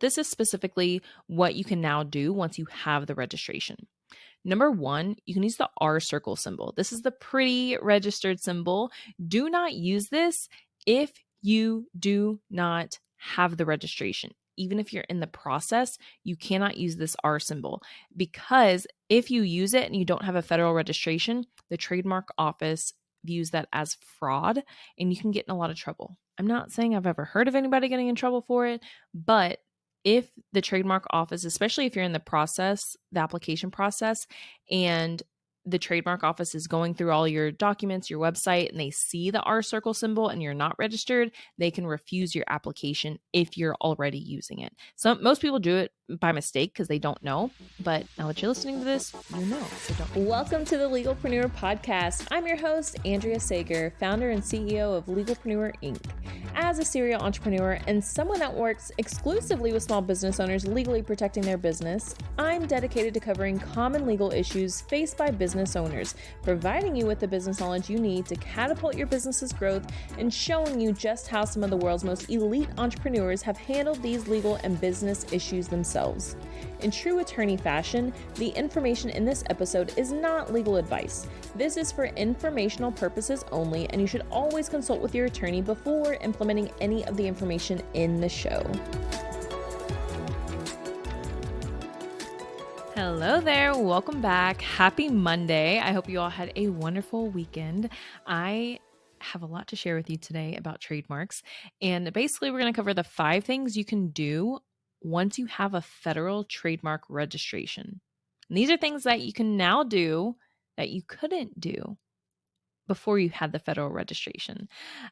this is specifically what you can now do once you have the registration. Number one, you can use the R circle symbol. This is the pretty registered symbol. Do not use this if you do not have the registration. Even if you're in the process, you cannot use this R symbol, because if you use it and you don't have a federal registration, the Trademark Office views that as fraud and you can get in a lot of trouble. I'm not saying I've ever heard of anybody getting in trouble for it, but if the Trademark Office, especially if you're in the process, the application process, and the Trademark Office is going through all your documents, your website, and they see the R circle symbol and you're not registered, they can refuse your application if you're already using it. So most people do it by mistake because they don't know, but now that you're listening to this, you know. So don't. Welcome to the Legalpreneur podcast. I'm your host, Andrea Sager, founder and CEO of Legalpreneur Inc. As a serial entrepreneur and someone that works exclusively with small business owners legally protecting their business, I'm dedicated to covering common legal issues faced by business owners, providing you with the business knowledge you need to catapult your business's growth, and showing you just how some of the world's most elite entrepreneurs have handled these legal and business issues themselves. In true attorney fashion, the information in this episode is not legal advice. This is for informational purposes only, and you should always consult with your attorney before implementing any of the information in the show. Hello there. Welcome back. Happy Monday. I hope you all had a wonderful weekend. I have a lot to share with you today about trademarks. And basically, we're going to cover the 5 things you can do once you have a federal trademark registration. And these are things that you can now do that you couldn't do before you had the federal registration.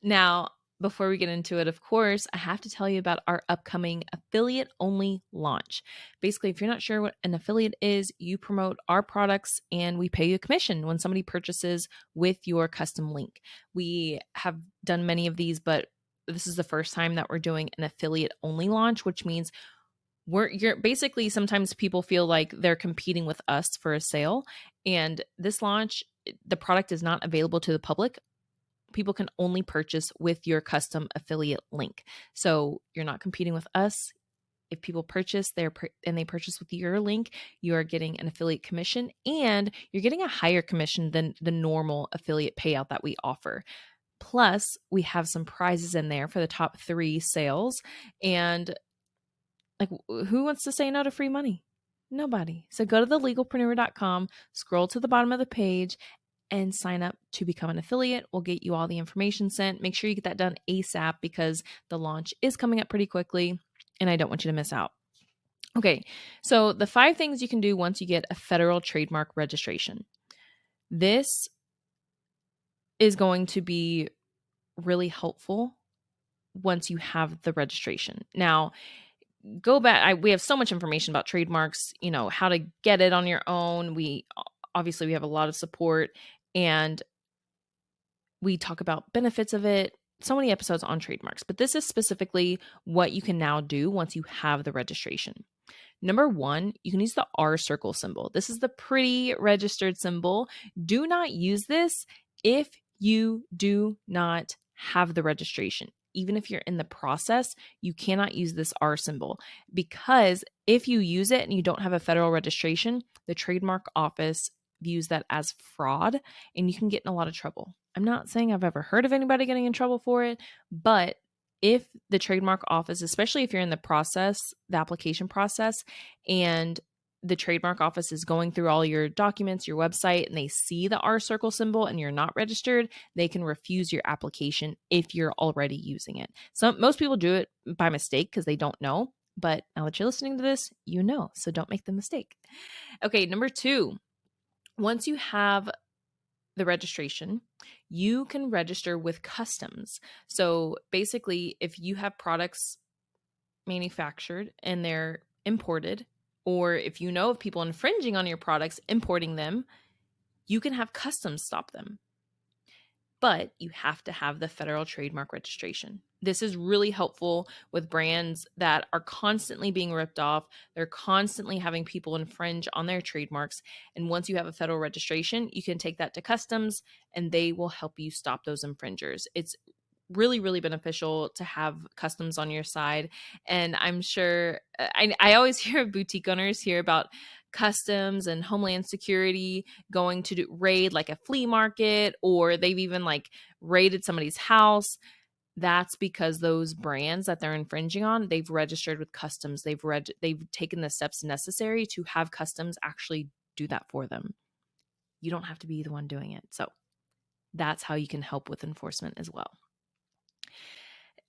Now, before we get into it, of course, I have to tell you about our upcoming affiliate-only launch. Basically, if you're not sure what an affiliate is, you promote our products and we pay you a commission when somebody purchases with your custom link. We have done many of these, but this is the first time that we're doing an affiliate-only launch, which means you're basically, sometimes people feel like they're competing with us for a sale. And this launch, the product is not available to the public. People can only purchase with your custom affiliate link. So you're not competing with us. If people purchase and they purchase with your link, you are getting an affiliate commission, and you're getting a higher commission than the normal affiliate payout that we offer. Plus, we have some prizes in there for the top 3 sales. And like, who wants to say no to free money? Nobody. So go to thelegalpreneur.com, scroll to the bottom of the page, and sign up to become an affiliate. We'll get you all the information sent. Make sure you get that done ASAP because the launch is coming up pretty quickly and I don't want you to miss out. Okay, so the 5 things you can do once you get a federal trademark registration. This is going to be really helpful once you have the registration. Now, go back. We have so much information about trademarks, how to get it on your own. We have a lot of support, and we talk about benefits of it. So many episodes on trademarks, but this is specifically what you can now do once you have the registration. Number one, you can use the R circle symbol. This is the pretty registered symbol. Do not use this if you do not have the registration. Even if you're in the process, you cannot use this R symbol, because if you use it and you don't have a federal registration, the Trademark Office views that as fraud and you can get in a lot of trouble. I'm not saying I've ever heard of anybody getting in trouble for it, but if the Trademark Office, especially if you're in the process, the application process, and the Trademark Office is going through all your documents, your website, and they see the R circle symbol and you're not registered, they can refuse your application if you're already using it. So most people do it by mistake because they don't know, but now that you're listening to this, you know, so don't make the mistake. Okay, number 2, once you have the registration, you can register with customs. So basically, if you have products manufactured and they're imported, or if you know of people infringing on your products, importing them, you can have customs stop them. But you have to have the federal trademark registration. This is really helpful with brands that are constantly being ripped off. They're constantly having people infringe on their trademarks. And once you have a federal registration, you can take that to customs and they will help you stop those infringers. It's really, really beneficial to have customs on your side. And I'm sure I always hear of boutique owners hear about customs and homeland security going to raid like a flea market, or they've even like raided somebody's house. That's because those brands that they're infringing on, they've registered with customs. They've taken the steps necessary to have customs actually do that for them. You don't have to be the one doing it. So that's how you can help with enforcement as well.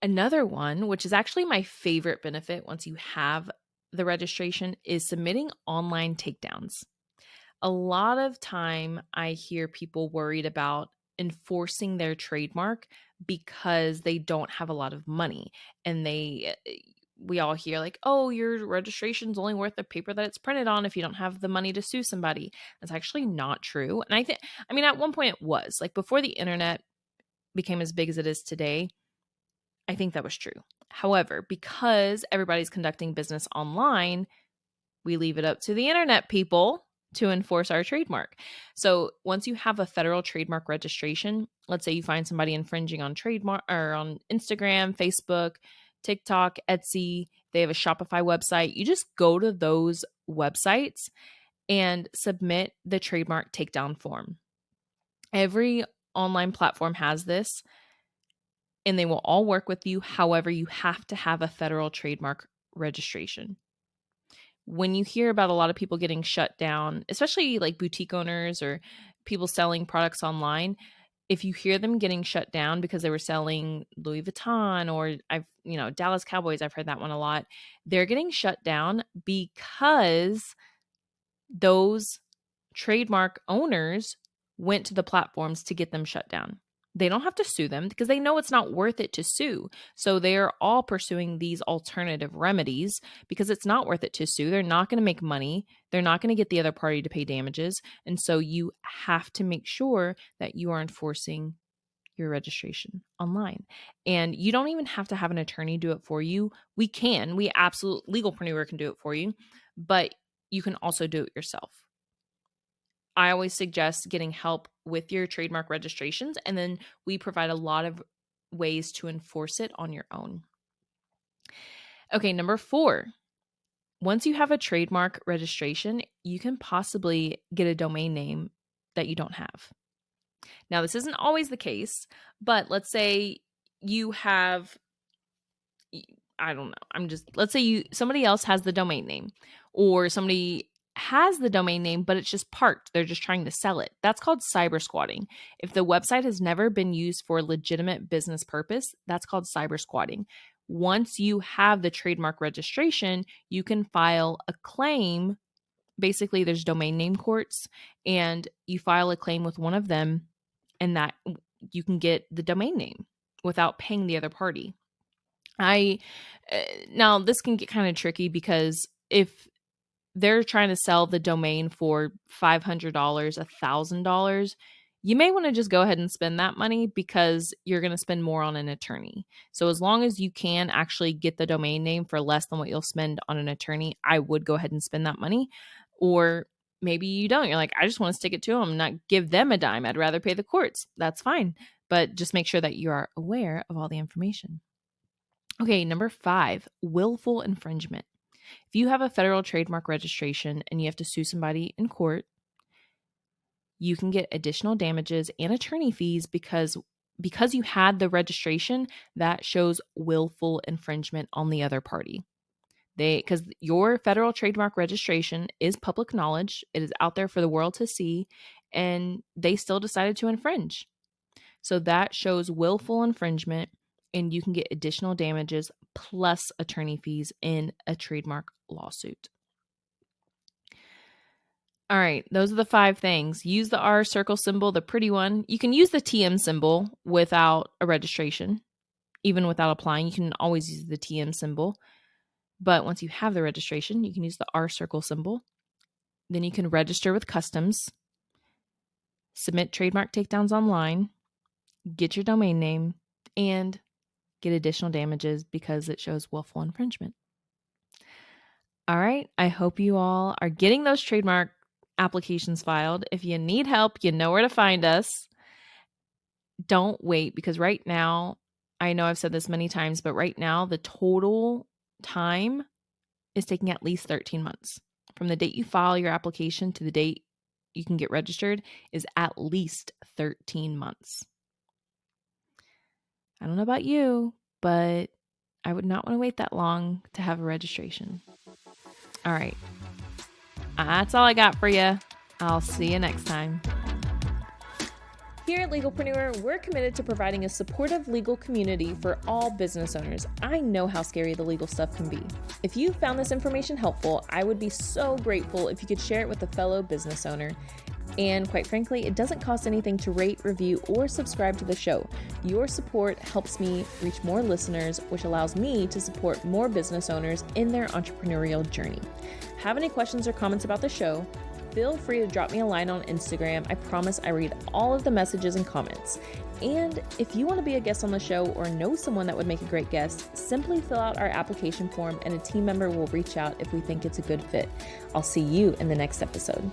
Another one, which is actually my favorite benefit once you have the registration, is submitting online takedowns. A lot of time I hear people worried about enforcing their trademark because they don't have a lot of money, and we all hear like, oh, your registration's only worth the paper that it's printed on if you don't have the money to sue somebody. That's actually not true. And I mean, at one point it was, like, before the internet became as big as it is today, I think that was true. However, because everybody's conducting business online, we leave it up to the internet people to enforce our trademark. So once you have a federal trademark registration, let's say you find somebody infringing on trademark or on Instagram, Facebook, TikTok, Etsy, they have a Shopify website, you just go to those websites and submit the trademark takedown form. Every online platform has this, and they will all work with you. However, you have to have a federal trademark registration. When you hear about a lot of people getting shut down, especially like boutique owners or people selling products online, if you hear them getting shut down because they were selling Louis Vuitton, or Dallas Cowboys, I've heard that one a lot. They're getting shut down because those trademark owners went to the platforms to get them shut down. They don't have to sue them because they know it's not worth it to sue. So they're all pursuing these alternative remedies because it's not worth it to sue. They're not going to make money. They're not going to get the other party to pay damages. And so you have to make sure that you are enforcing your registration online. And you don't even have to have an attorney do it for you. We Legalpreneur can do it for you, but you can also do it yourself. I always suggest getting help with your trademark registrations, and then we provide a lot of ways to enforce it on your own. Okay, number 4. Once you have a trademark registration, you can possibly get a domain name that you don't have. Now, this isn't always the case, but let's say you have, I don't know, let's say somebody else has the domain name, or somebody has the domain name, but it's just parked. They're just trying to sell it. That's called cyber squatting. If the website has never been used for a legitimate business purpose, that's called cyber squatting. Once you have the trademark registration, you can file a claim. Basically, there's domain name courts, and you file a claim with one of them, and that you can get the domain name without paying the other party. Now this can get kind of tricky because if they're trying to sell the domain for $500, $1,000, you may want to just go ahead and spend that money because you're going to spend more on an attorney. So as long as you can actually get the domain name for less than what you'll spend on an attorney, I would go ahead and spend that money. Or maybe you don't. You're like, I just want to stick it to them, not give them a dime. I'd rather pay the courts. That's fine. But just make sure that you are aware of all the information. Okay, number 5, willful infringement. If you have a federal trademark registration and you have to sue somebody in court, you can get additional damages and attorney fees because you had the registration that shows willful infringement on the other party. Because your federal trademark registration is public knowledge, it is out there for the world to see, and they still decided to infringe. So that shows willful infringement, and you can get additional damages plus attorney fees in a trademark lawsuit. All right, those are the 5 things. Use the R circle symbol, the pretty one. You can use the TM symbol without a registration. Even without applying, you can always use the TM symbol. But once you have the registration, you can use the R circle symbol. Then you can register with customs, submit trademark takedowns online, get your domain name, and get additional damages because it shows willful infringement. All right, I hope you all are getting those trademark applications filed. If you need help, you know where to find us. Don't wait, because right now I know I've said this many times, but right now the total time is taking at least 13 months. From the date you file your application to the date you can get registered is at least 13 months. I don't know about you, but I would not want to wait that long to have a registration. All right. That's all I got for you. I'll see you next time. Here at Legalpreneur, we're committed to providing a supportive legal community for all business owners. I know how scary the legal stuff can be. If you found this information helpful, I would be so grateful if you could share it with a fellow business owner. And quite frankly, it doesn't cost anything to rate, review, or subscribe to the show. Your support helps me reach more listeners, which allows me to support more business owners in their entrepreneurial journey. Have any questions or comments about the show? Feel free to drop me a line on Instagram. I promise I read all of the messages and comments. And if you want to be a guest on the show or know someone that would make a great guest, simply fill out our application form and a team member will reach out if we think it's a good fit. I'll see you in the next episode.